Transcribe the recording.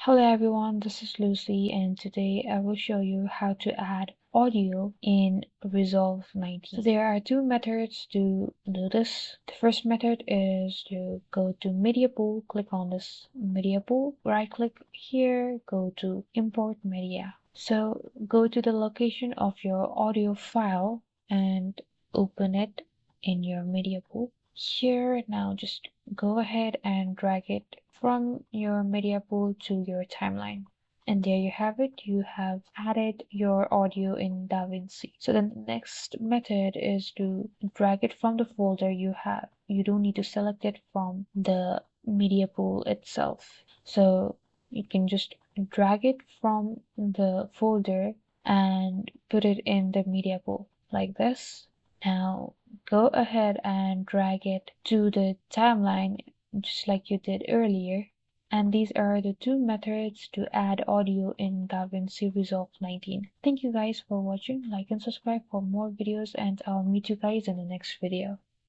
Hello everyone, this is Lucy and today I will show you how to add audio in Resolve 19. So there are two methods to do this. The first method is to go to Media Pool, click on this Media Pool, right click here, go to Import Media. So go to the location of your audio file and open it in your Media Pool. Here now just go ahead and drag it from your media pool to your timeline. And there you have it. You have added your audio in Davinci. So then the next method is to drag it from the folder you have. You don't need to select it from the media pool itself. So you can just drag it from the folder and put it in the media pool like this. Now go ahead and drag it to the timeline just like you did earlier. And these are the two methods to add audio in Davinci Resolve 19. Thank you guys for watching. Like and subscribe for more videos and I'll meet you guys in the next video.